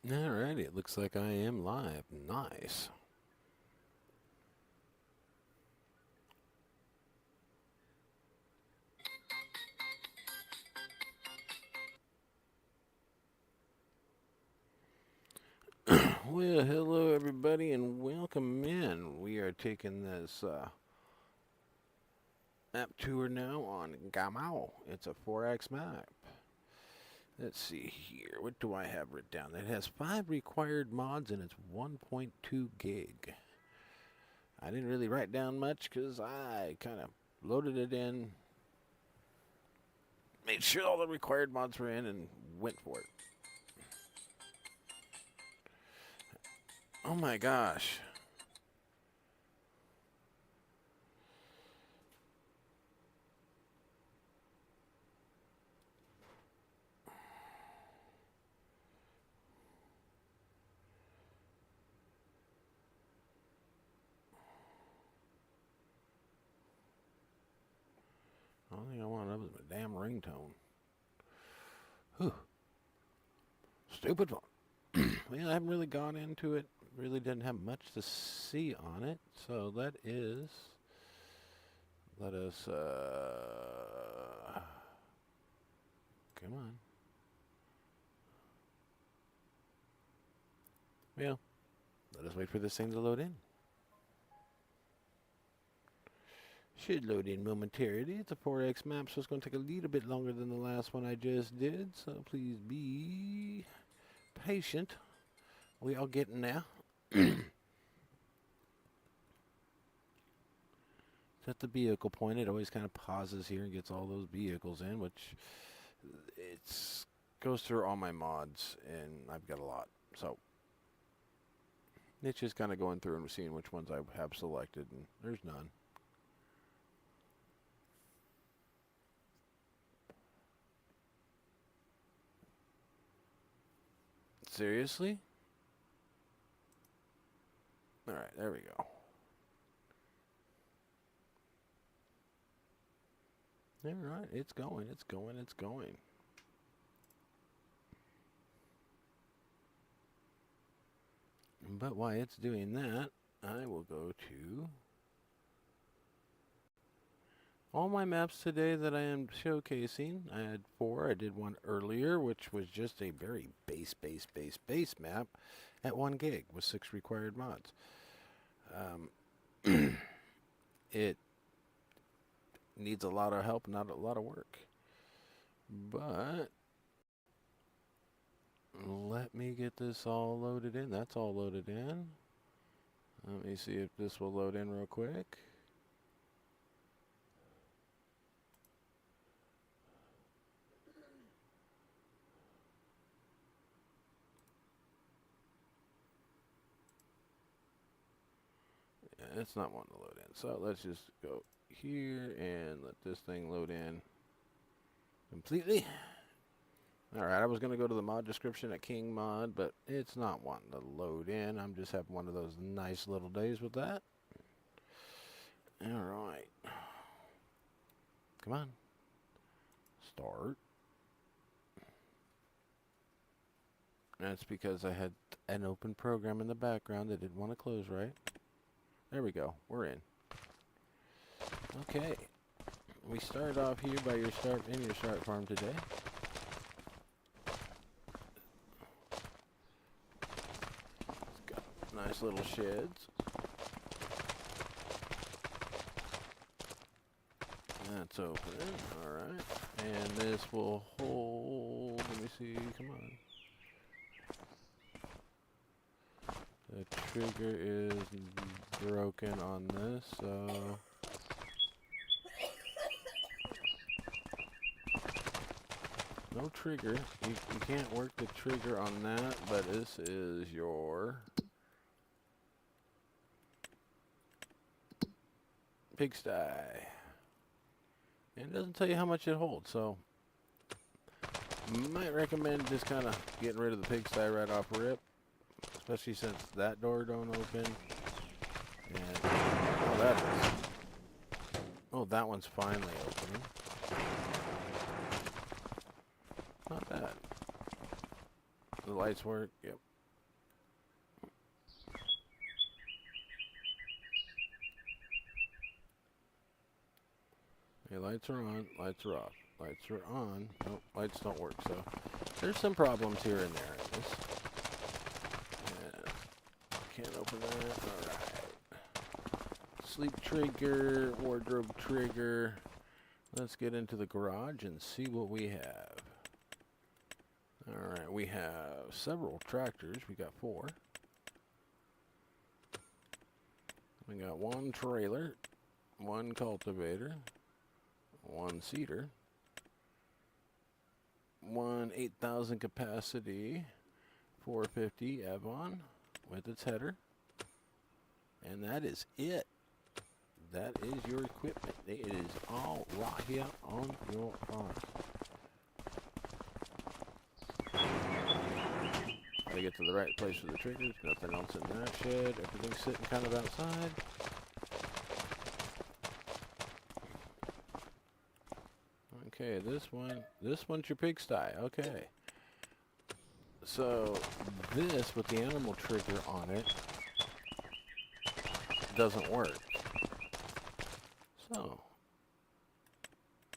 Alrighty, it looks like I am live. Nice. Well, hello everybody and welcome in. We are taking this map tour now on Gamow. It's a 4X map. Let's see here. What do I have written down? It has 5 required mods and it's 1.2 gig. I didn't really write down much because I kind of loaded it in, made sure all the required mods were in, and went for it. Oh my gosh. The only thing I wanted was my damn ringtone. Whew. Stupid one. Well, I haven't really gone into it. Really didn't have much to see on it. So that is. Let us. Come on. Well, let us wait for this thing to load in. Should load in momentarily. It's a 4X map, so it's going to take a little bit longer than the last one I just did. So please be patient. We are getting there. At the vehicle point, it always kind of pauses here and gets all those vehicles in, which it's goes through all my mods, and I've got a lot. So it's just kind of going through and seeing which ones I have selected, and there's none. Seriously? All right, there we go. All right, it's going, it's going, it's going. But while it's doing that, I will go to all my maps today that I am showcasing. I had 4. I did one earlier, which was just a very base map at 1 gig with 6 required mods. It needs a lot of help, not a lot of work. But let me get this all loaded in. That's all loaded in. Let me see if this will load in real quick. Yeah, it's not wanting to load in. So let's just go here and let this thing load in completely. Alright, I was going to go to the mod description at King Mod, but it's not wanting to load in. I'm just having one of those nice little days with that. Alright. Come on. Start. That's because I had an open program in the background that didn't want to close right. There we go. We're in. Okay. We start off here by your start farm today. It's got nice little sheds. That's open. Alright. And this will hold. Let me see. Come on. The trigger is broken on this, so. No trigger. You can't work the trigger on that, but this is your pigsty. And it doesn't tell you how much it holds, so might recommend just kind of getting rid of the pigsty right off rip, especially since that door don't open. And oh, that is. Oh, that one's finally opening. Not bad. The lights work. Yep. Okay, lights are on, lights are off. Lights are on. Nope, lights don't work, so there's some problems here and there in this. Yeah, can't open that. Alright. Sleep trigger, wardrobe trigger. Let's get into the garage and see what we have. Alright, we have several tractors. We got 4. We got 1 trailer, 1 cultivator, 1 seeder, 1 8,000 capacity 450 Avon with its header. And that is it. That is your equipment. It is all right here on your farm. Gotta get to the right place for the triggers. Nothing else in that shed. Everything's sitting kind of outside. Okay, this one's your pigsty. Okay. So this with the animal trigger on it doesn't work. So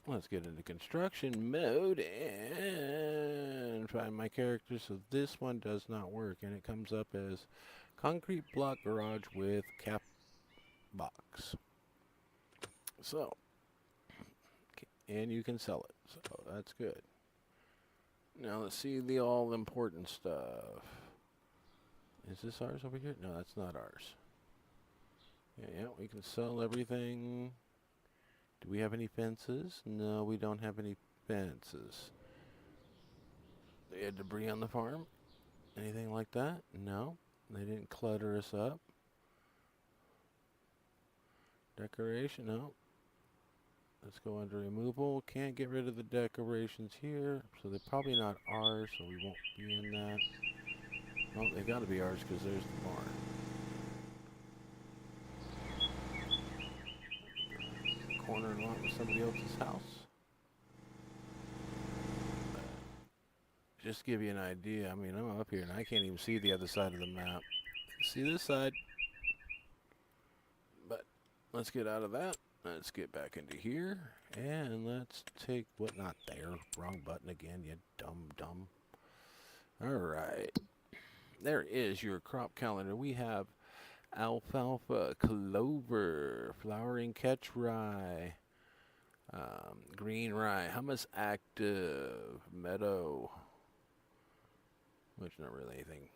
let's get into construction mode and find my character. So this one does not work, and it comes up as concrete block garage with cap box. So, and you can sell it, so that's good. Now let's see the all important stuff. Is this ours over here? No, that's not ours. Yeah, we can sell everything. Do we have any fences? No, we don't have any fences. They had debris on the farm? Anything like that? No. They didn't clutter us up. Decoration? No. Let's go under removal. Can't get rid of the decorations here, so they're probably not ours, so we won't be in that. Oh, they gotta be ours because there's the barn. Corner lot with somebody else's house. Just to give you an idea, I mean, I'm up here and I can't even see the other side of the map. See this side? But let's get out of that. Let's get back into here. And let's take what? Not there. Wrong button again, you dumb. Alright. There is your crop calendar. We have alfalfa, clover, flowering catch rye, green rye, hummus active, meadow, which not really anything.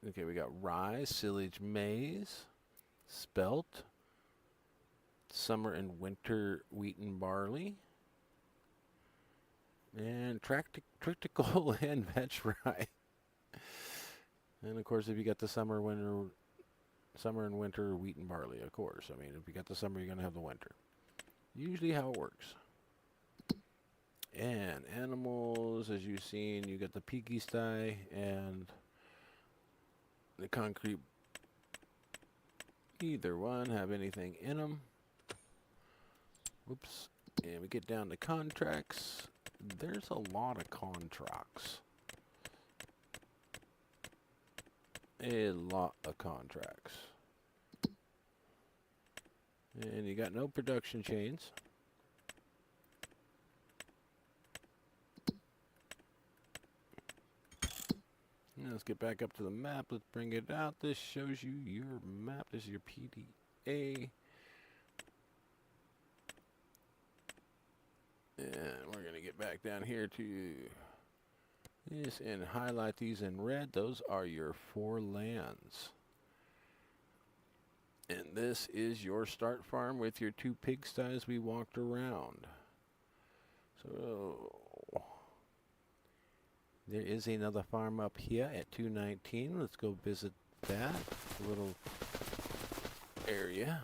Okay, we got rye, silage maize, spelt, summer and winter wheat and barley, and triticole and vetch rye. And of course, if you got the summer and winter wheat and barley, of course. I mean, if you got the summer, you're going to have the winter. Usually how it works. And animals, as you've seen, you got the piggy sty and the concrete. Either one have anything in them. Whoops. And we get down to contracts. There's a lot of contracts. A lot of contracts. And you got no production chains. Now let's get back up to the map. Let's bring it out. This shows you your map. This is your PDA. And we're going to get back down here to this and highlight these in red. Those are your 4 lands. And this is your start farm with your 2 pigsties we walked around. So there is another farm up here at 219. Let's go visit that little area.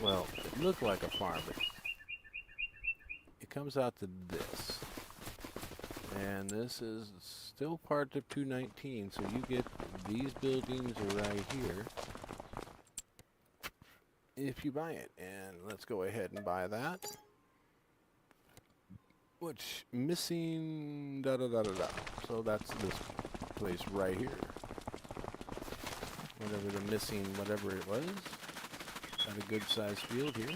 Well, it looked like a farm, but it comes out to this. And this is still part of 219, so you get these buildings right here if you buy it. And let's go ahead and buy that. Which, missing da-da-da-da-da. So that's this place right here. Whatever the missing, whatever it was. Got a good sized field here.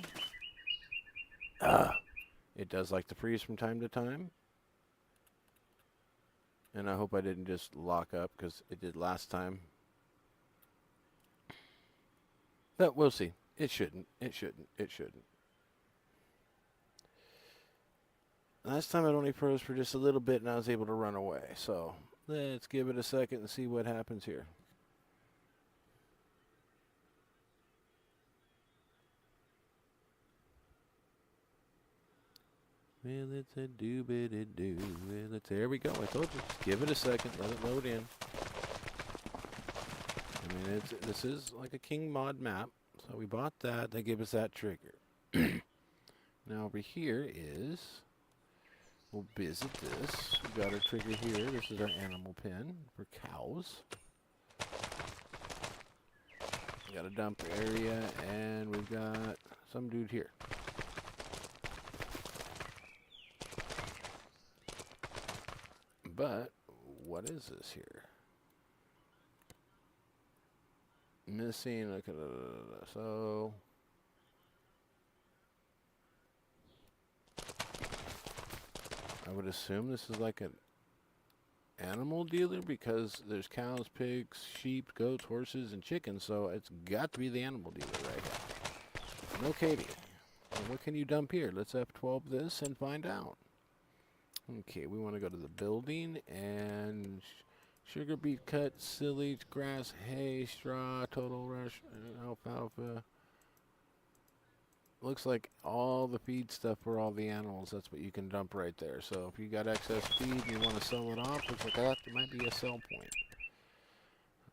It does like to freeze from time to time. And I hope I didn't just lock up because it did last time. But we'll see. It shouldn't. It shouldn't. It shouldn't. Last time it only froze for just a little bit and I was able to run away. So let's give it a second and see what happens here. Well, it's a doobity-doo. Well, there we go. I told you. Just give it a second. Let it load in. I mean, this is like a King mod map. So we bought that. They gave us that trigger. Now over here is, we'll visit this. We got our trigger here. This is our animal pen for cows. We got a dump area, and we've got some dude here. But what is this here? Missing. Look at so. I would assume this is like an animal dealer because there's cows, pigs, sheep, goats, horses, and chickens. So it's got to be the animal dealer right here. No Katie. Well, what can you dump here? Let's F12 this and find out. Okay, we want to go to the building and sugar beet cut, silage, grass, hay, straw, total rush, alfalfa. Looks like all the feed stuff for all the animals, that's what you can dump right there. So if you got excess feed and you want to sell it off, looks like that might be a sell point.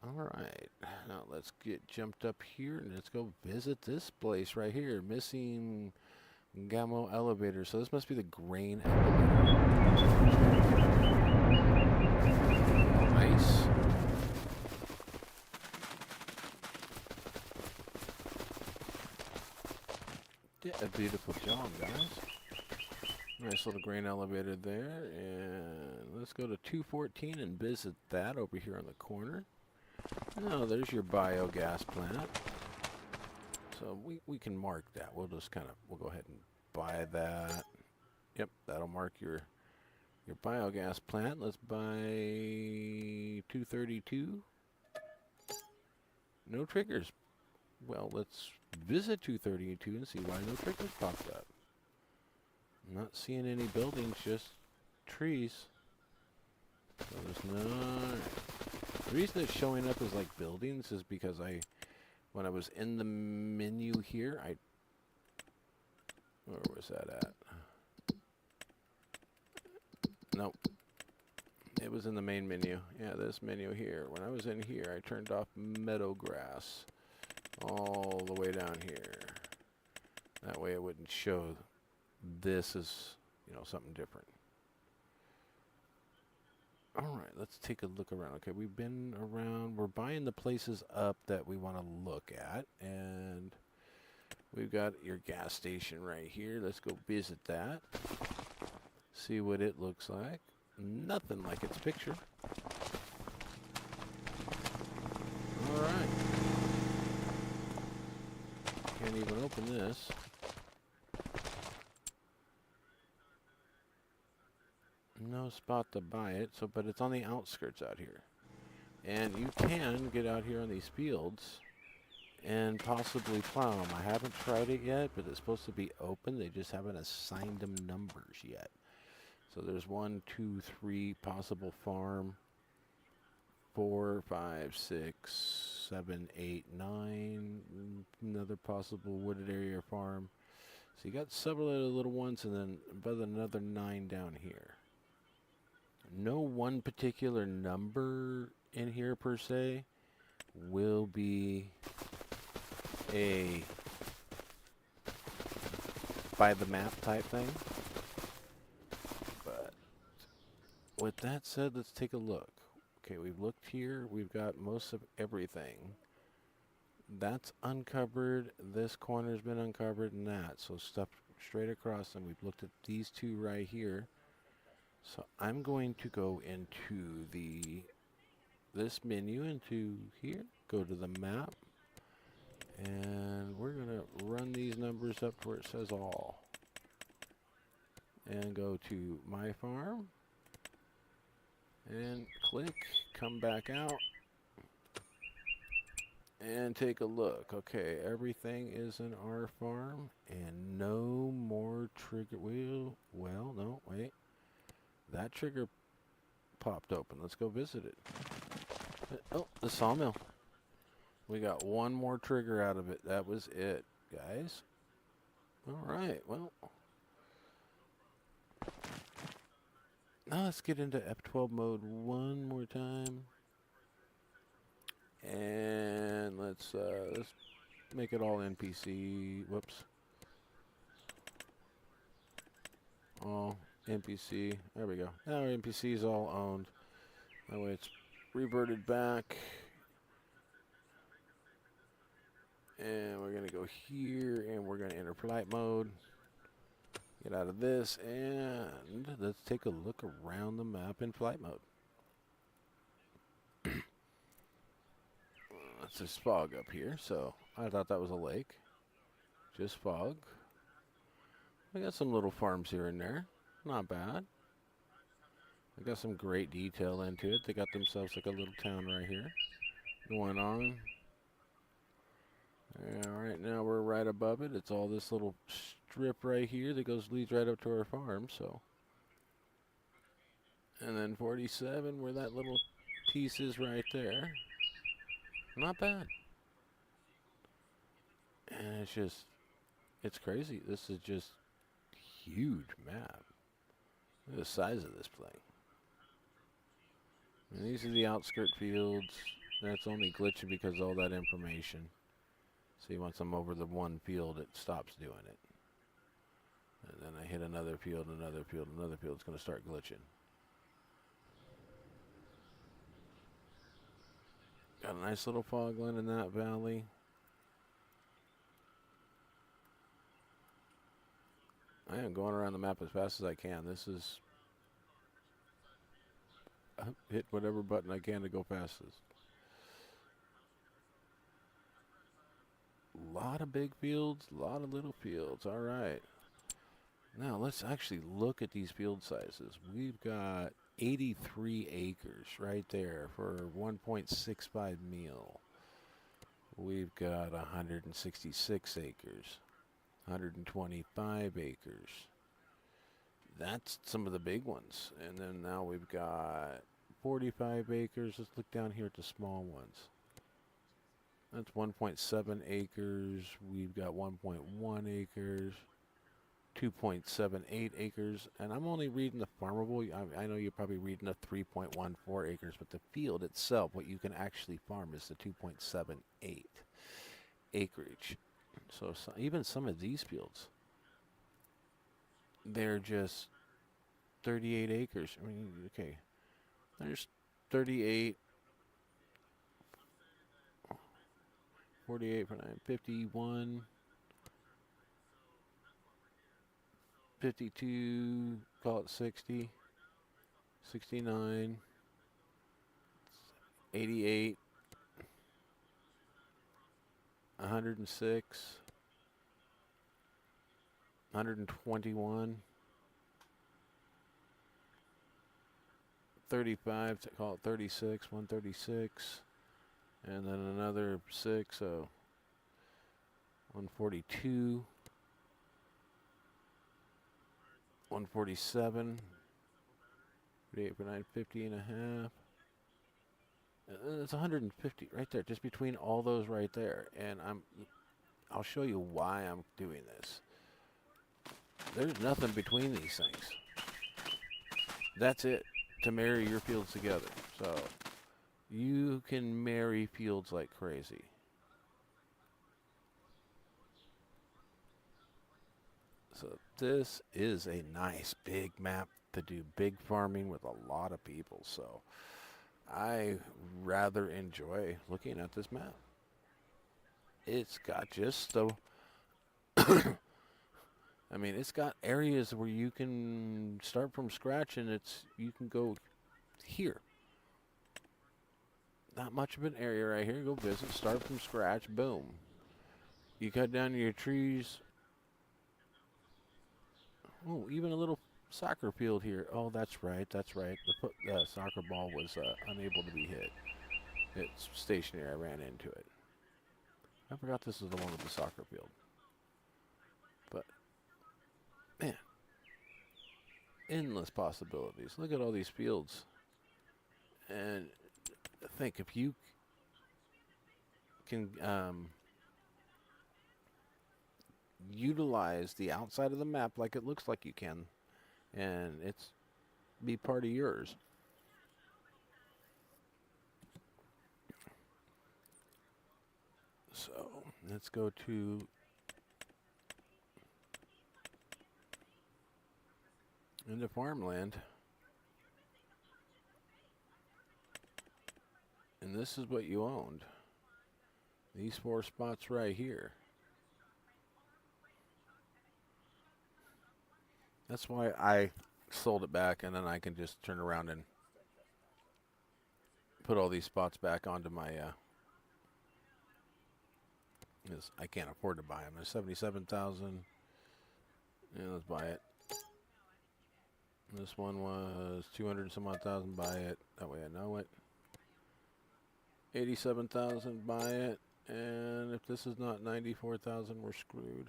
Alright, now let's get jumped up here and let's go visit this place right here. Missing Gamow elevator. So this must be the grain elevator. Nice. Did a beautiful job, guys. Nice little grain elevator there. And let's go to 214 and visit that over here on the corner. Oh, there's your biogas plant. So we can mark that. We'll just we'll go ahead and buy that. Yep, that'll mark your biogas plant. Let's buy 232. No triggers. Well, let's visit 232 and see why no triggers popped up. I'm not seeing any buildings, just trees. So there's no... The reason it's showing up as like buildings is because when I was in the menu here, where was that at? Nope. It was in the main menu. Yeah, this menu here. When I was in here, I turned off meadow grass all the way down here. That way it wouldn't show this as, something different. Alright, let's take a look around. Okay, we've been around. We're buying the places up that we want to look at. And we've got your gas station right here. Let's go visit that. See what it looks like. Nothing like its picture. Alright. Can't even open this. No spot to buy it, but it's on the outskirts out here. And you can get out here on these fields and possibly plow them. I haven't tried it yet, but it's supposed to be open. They just haven't assigned them numbers yet. So there's 1, 2, 3 possible farm. 4, 5, 6, 7, 8, 9. Another possible wooded area farm. So you got several of the little ones and then about another 9 down here. No one particular number in here per se will be a by the map type thing. But with that said, let's take a look. Okay, we've looked here. We've got most of everything. That's uncovered. This corner's been uncovered and that. So stuff straight across, and we've looked at these two right here. So I'm going to go into this menu into here, go to the map, and we're going to run these numbers up where it says all. and go to My Farm and click, come back out and take a look. Okay, everything is in our farm and no more trigger wheel. Well, no, wait. That trigger popped open. Let's go visit it. Oh, the sawmill. We got one more trigger out of it. That was it, guys. All right, well. Now let's get into F12 mode one more time. And let's make it all NPC. Whoops. All NPC. There we go. Now our NPC is all owned. That way it's reverted back. And we're going to go here and we're going to enter flight mode. Get out of this and let's take a look around the map in flight mode. That's just fog up here, so I thought that was a lake. Just fog. I got some little farms here and there. Not bad. I got some great detail into it. They got themselves like a little town right here going on. Yeah, right now we're right above it. It's all this little strip right here that leads right up to our farm. So, and then 47, where that little piece is right there. Not bad. And it's crazy. This is just huge map. Look at the size of this plane. And these are the outskirt fields. That's only glitching because of all that information. See, once I'm over the one field, it stops doing it. And then I hit another field, another field, another field. It's going to start glitching. Got a nice little fog line in that valley. I am going around the map as fast as I can. I hit whatever button I can to go fastest. A lot of big fields, a lot of little fields. All right. Now let's actually look at these field sizes. We've got 83 acres right there for 1.65 mil. We've got 166 acres, 125 acres. That's some of the big ones. And then now we've got 45 acres. Let's look down here at the small ones. That's 1.7 acres. We've got 1.1 acres, 2.78 acres. And I'm only reading the farmable. I know you're probably reading the 3.14 acres, but the field itself, what you can actually farm, is the 2.78 acreage. So even some of these fields, they're just 38 acres. I mean, okay, there's 38, 48 for 9, 51, 52, call it 60, 69, 88, 106, 121, 35, call it 36, 136, and then another 6, so 142, 147, 48 for 9, 50 and a half. It's 150 right there, just between all those right there. And I'll show you why I'm doing this. There's nothing between these things. That's it, to marry your fields together. So you can marry fields like crazy. So this is a nice big map to do big farming with a lot of people. So I rather enjoy looking at this map. It's got just the I mean, it's got areas where you can start from scratch, and you can go here. Not much of an area right here. Go visit, start from scratch, boom. You cut down your trees. Oh, even a little soccer field here. Oh, that's right. That's right. The soccer ball was unable to be hit. It's stationary. I ran into it. I forgot this is the one with the soccer field. But, man, endless possibilities. Look at all these fields. And think if you can utilize the outside of the map like it looks like you can, and it's be part of yours. So let's go to into farmland. And this is what you owned. These 4 spots right here. That's why I sold it back, and then I can just turn around and put all these spots back onto my, I can't afford to buy them. There's 77,000. Yeah, let's buy it. This one was 200 and some odd thousand, buy it. That way I know it. 87,000, buy it. And if this is not 94,000, we're screwed.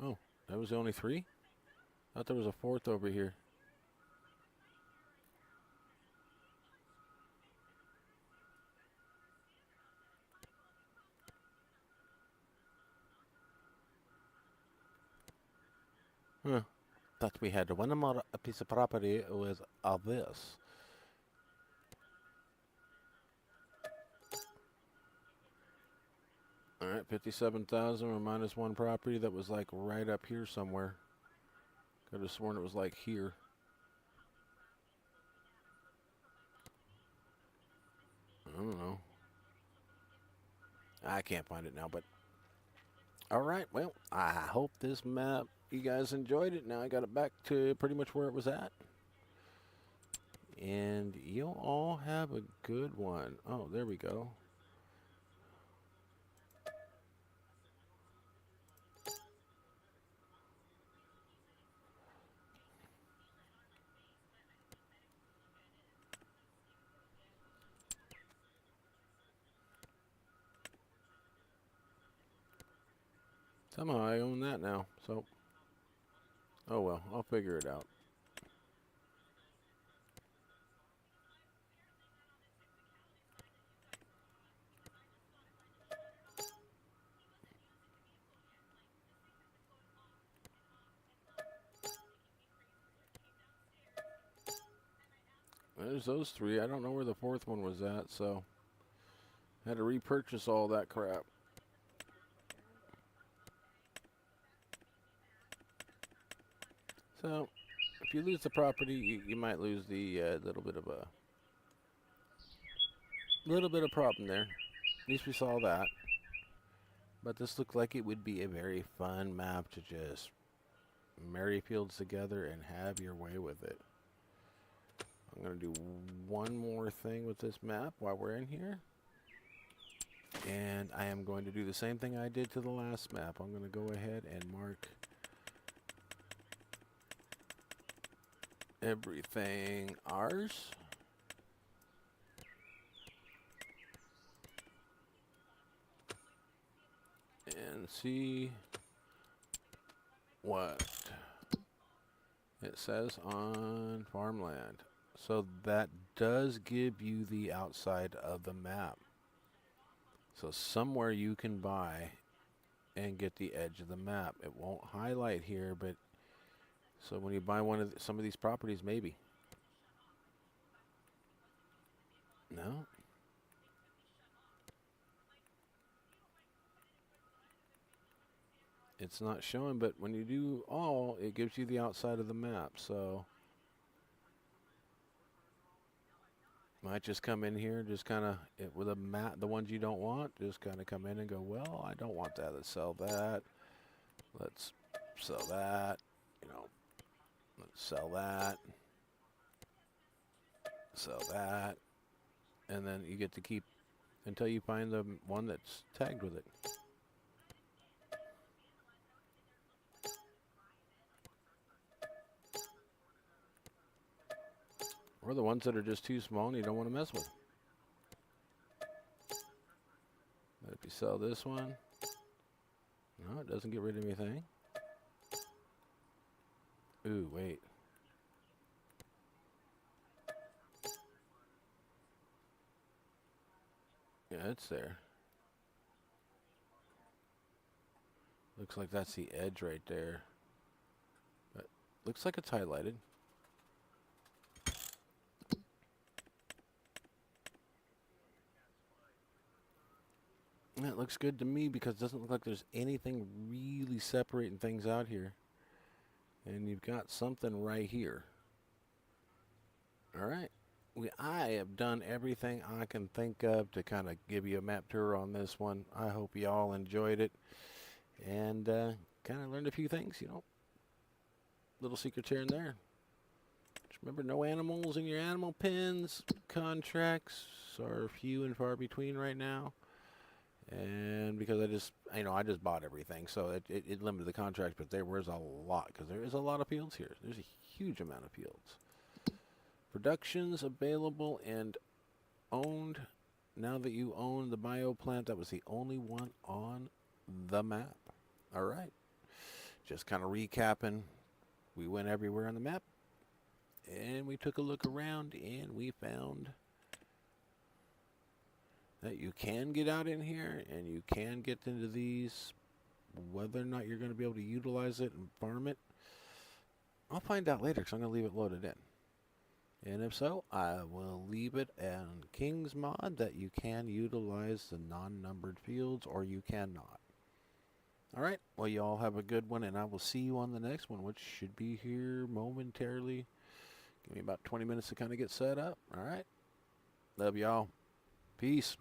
Oh, that was the only 3? I thought there was a 4th over here. Huh. Thought we had one more piece of property with this. All right, 57,000. We're minus 1 property that was like right up here somewhere. Could have sworn it was like here. I don't know. I can't find it now, but all right. Well, I hope this map, you guys enjoyed it. Now I got it back to pretty much where it was at. And you'll all have a good one. Oh, there we go. Somehow I own that now, so. Oh well, I'll figure it out. There's those 3. I don't know where the 4th one was at, so. Had to repurchase all that crap. So, if you lose the property, you might lose the little bit of problem there. At least we saw that. But this looked like it would be a very fun map to just marry fields together and have your way with it. I'm going to do one more thing with this map while we're in here. And I am going to do the same thing I did to the last map. I'm going to go ahead and mark everything ours. And see what it says on farmland. So that does give you the outside of the map. So somewhere you can buy and get the edge of the map. It won't highlight here, but so when you buy some of these properties, maybe. No. It's not showing, but when you do all, it gives you the outside of the map. So might just come in here, just kind of with a map, the ones you don't want, just kind of come in and go, well, I don't want that. Let's sell that. Let's sell that. You know, let's sell that. Sell that. And then you get to keep until you find the one that's tagged with it. Or the ones that are just too small and you don't want to mess with. But if you sell this one, no, it doesn't get rid of anything. Ooh, wait. Yeah, it's there. Looks like that's the edge right there. But looks like it's highlighted. That looks good to me because it doesn't look like there's anything really separating things out here. And you've got something right here. All right. I have done everything I can think of to kind of give you a map tour on this one. I hope you all enjoyed it and kind of learned a few things, you know, little secrets here and there. Just remember, no animals in your animal pens. Contracts are few and far between right now. And because I just bought everything, so it limited the contracts, but there was a lot, because there is a lot of fields here. There's a huge amount of fields. Productions available and owned. Now that you own the bio plant, that was the only one on the map. All right. Just kind of recapping. We went everywhere on the map, and we took a look around, and we found that you can get out in here, and you can get into these. Whether or not you're going to be able to utilize it and farm it, I'll find out later, because I'm going to leave it loaded in. And if so, I will leave it on King's Mod that you can utilize the non-numbered fields, or you cannot. All right. Well, you all have a good one, and I will see you on the next one, which should be here momentarily. Give me about 20 minutes to kind of get set up. All right. Love y'all. Peace.